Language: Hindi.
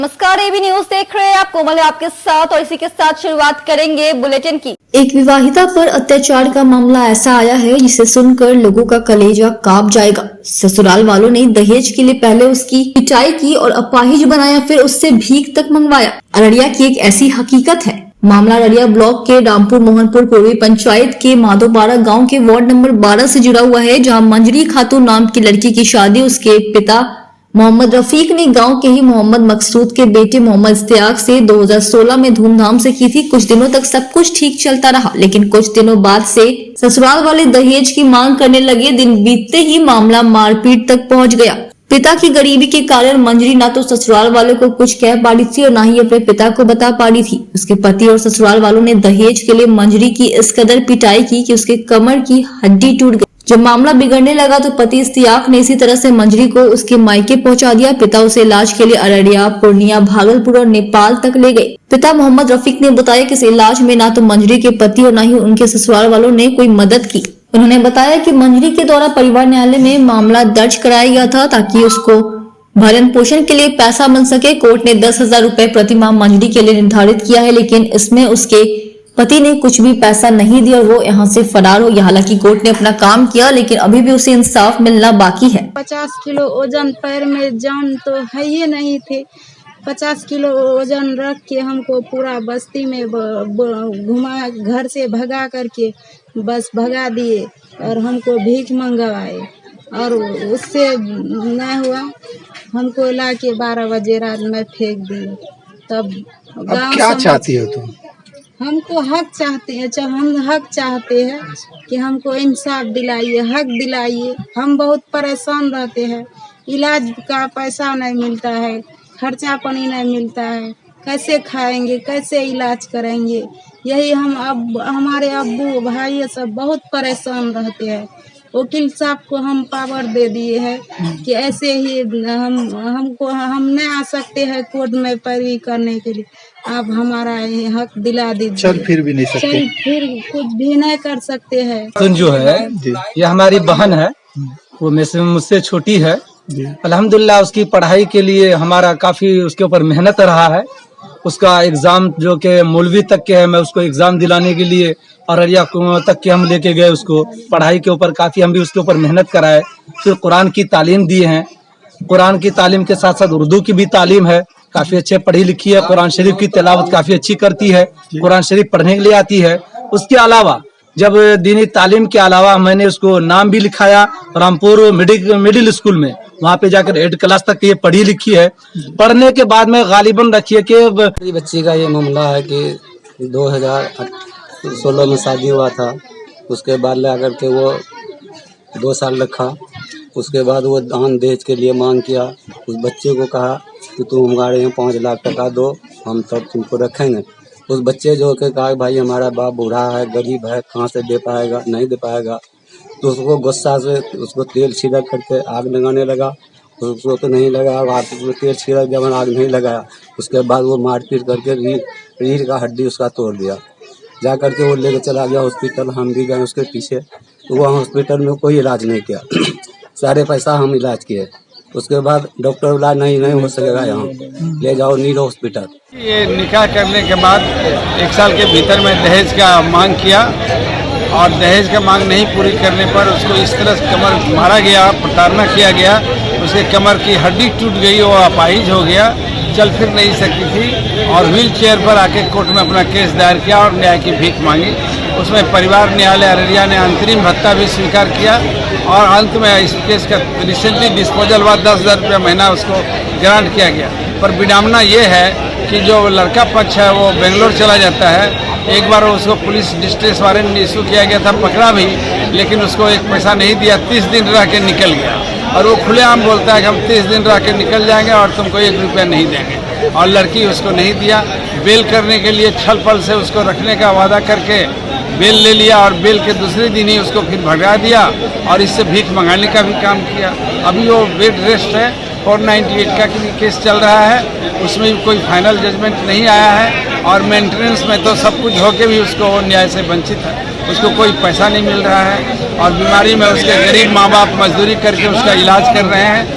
नमस्कार, एबी न्यूज देख रहे हैं आप। कोमल है आपके साथ और इसी के साथ शुरुआत करेंगे बुलेटिन की। एक विवाहिता पर अत्याचार का मामला ऐसा आया है जिसे सुनकर लोगों का कलेजा कांप जाएगा। ससुराल वालों ने दहेज के लिए पहले उसकी पिटाई की और अपाहिज बनाया, फिर उससे भीख तक मंगवाया। अररिया की एक ऐसी हकीकत है। मामला अररिया ब्लॉक के रामपुर मोहनपुर पूर्वी पंचायत के माधोपाड़ा गांव के वार्ड नंबर 12 से जुड़ा हुआ है, जहां मंजरी खातून नाम की लड़की की शादी उसके पिता मोहम्मद रफीक ने गांव के ही मोहम्मद मकसूद के बेटे मोहम्मद इस्तियाक से 2016 में धूमधाम से की थी। कुछ दिनों तक सब कुछ ठीक चलता रहा, लेकिन कुछ दिनों बाद से ससुराल वाले दहेज की मांग करने लगे। दिन बीतते ही मामला मारपीट तक पहुंच गया। पिता की गरीबी के कारण मंजरी ना तो ससुराल वालों को कुछ कह पा रही थी और ना ही अपने पिता को बता पा रही थी। उसके पति और ससुराल वालों ने दहेज के लिए मंजरी की इस कदर पिटाई की कि उसके कमर की हड्डी टूट गई। जब मामला बिगड़ने लगा तो पति इस्तियाक ने इसी तरह से मंजरी को उसके मायके पहुंचा दिया। पिता उसे इलाज के लिए अररिया, पूर्णिया, भागलपुर और नेपाल तक ले गए। पिता मोहम्मद रफीक ने बताया कि इस इलाज में ना तो मंजरी के पति और ना ही उनके ससुराल वालों ने कोई मदद की। उन्होंने बताया कि मंजरी के द्वारा परिवार न्यायालय में मामला दर्ज कराया गया था ताकि उसको भरण पोषण के लिए पैसा मिल सके। कोर्ट ने 10,000 रुपए प्रति माह मंजरी के लिए निर्धारित किया है, लेकिन इसमें उसके पति ने कुछ भी पैसा नहीं दिया और वो यहाँ से फरार हो गया। हालांकि कोर्ट ने अपना काम किया, लेकिन अभी भी उसे इंसाफ मिलना बाकी है। 50 किलो वजन, पैर में जान तो है ही नहीं थे। 50 किलो वजन रख के हमको पूरा बस्ती में घुमा, घर से भगा करके बस भगा दिए और हमको भीख मंगवाए और उससे नहीं हुआ। हमको ला के 12 बजे रात में फेंक दिए। तब अब क्या चाहती हो तुम? हमको हक चाहते हैं, हम हक चाहते हैं कि हमको इंसाफ दिलाइए, हक दिलाइए। हम बहुत परेशान रहते हैं, इलाज का पैसा नहीं मिलता है, खर्चा पानी नहीं मिलता है, कैसे खाएंगे, कैसे इलाज करेंगे। यही हम अब हमारे अब्बू भाई सब बहुत परेशान रहते हैं। वकील साहब को हम पावर दे दिए हैं कि ऐसे ही हम नहीं आ सकते हैं कोर्ट में पैरवी करने के लिए। आप हमारा हक दिला दीजिए। चल फिर भी नहीं सकते, चल फिर कुछ भी नहीं कर सकते हैं। तुम जो है ये हमारी बहन है, वो मुझसे छोटी है। अल्हम्दुलिल्लाह उसकी पढ़ाई के लिए हमारा काफी उसके ऊपर मेहनत रहा है। उसका एग्जाम जो कि मौलवी तक के है, मैं उसको एग्जाम दिलाने के लिए अररिया तक के हम लेके गए। उसको पढ़ाई के ऊपर काफी हम भी उसके ऊपर मेहनत कराए। फिर कुरान की तालीम दिए हैं। कुरान की तालीम के साथ साथ उर्दू की भी तालीम है। काफी अच्छे पढ़ी लिखी है। कुरान शरीफ की तिलावत काफी अच्छी करती है। कुरान शरीफ पढ़ने के लिए आती है। उसके अलावा जब दीनी तालीम के अलावा मैंने उसको नाम भी लिखाया रामपुर मिडिल स्कूल में, वहाँ पे जाकर 8 क्लास तक ये पढ़ी लिखी है। पढ़ने के बाद में गालिबन रखिए कि मेरी बच्ची का ये मामला है कि 2016 में शादी हुआ था। उसके बाद ला करके वो 2 साल रखा। उसके बाद वो दान दहेज के लिए मांग किया। उस बच्चे को कहा कि तुम हमारे यहाँ 5 लाख टका दो, हम तब तुमको रखेंगे। उस बच्चे जो के कहा भाई हमारा बाप बूढ़ा है, गरीब है, कहाँ से दे पाएगा, नहीं दे पाएगा। तो उसको गुस्सा से उसको तेल छिड़क करके आग लगाने लगा। उसको तो नहीं लगा, उसमें तेल छिड़क जब आग नहीं लगाया, उसके बाद वो मारपीट करके रीढ़ का हड्डी उसका तोड़ दिया। जा करके वो लेके चला गया हॉस्पिटल। हम भी गए उसके पीछे, तो वहाँ हॉस्पिटल में कोई इलाज नहीं किया। सारे पैसा हम इलाज किए। उसके बाद डॉक्टर बोला नहीं हो सकेगा, यहाँ ले जाओ नीरो हॉस्पिटल। ये निकाह करने के बाद 1 साल के भीतर में दहेज का मांग किया और दहेज का मांग नहीं पूरी करने पर उसको इस तरह से कमर मारा गया, प्रताड़ना किया गया। उसके कमर की हड्डी टूट गई, वो अपाहिज हो गया, चल फिर नहीं सकती थी और व्हील चेयर पर आके कोर्ट में अपना केस दायर किया और न्याय की भीख मांगी। उसमें परिवार न्यायालय अररिया ने अंतरिम भत्ता भी स्वीकार किया और अंत में इस केस का रिसेंटली डिस्पोजल हुआ। 10,000 रुपया महीना उसको ग्रांट किया गया। पर विडम्बना ये है कि जो लड़का पक्ष है वो बेंगलोर चला जाता है। एक बार उसको पुलिस डिस्ट्रेस वारंट इशू किया गया था, पकड़ा भी, लेकिन उसको एक पैसा नहीं दिया। 30 दिन रह के निकल गया और वो खुलेआम बोलता है कि हम 30 दिन रह के निकल जाएंगे और तुमको 1 रुपया नहीं देंगे। और लड़की उसको नहीं दिया। बेल करने के लिए छल पल से उसको रखने का वादा करके बेल ले लिया और बेल के दूसरे दिन ही उसको फिर भगा दिया और इससे भीख मंगाने का भी काम किया। अभी वो बेड रेस्ट है। 498 का केस चल रहा है, उसमें भी कोई फाइनल जजमेंट नहीं आया है और मेंटेनेंस में तो सब कुछ होके भी उसको न्याय से वंचित है। उसको कोई पैसा नहीं मिल रहा है और बीमारी में उसके गरीब माँ बाप मजदूरी करके उसका इलाज कर रहे हैं।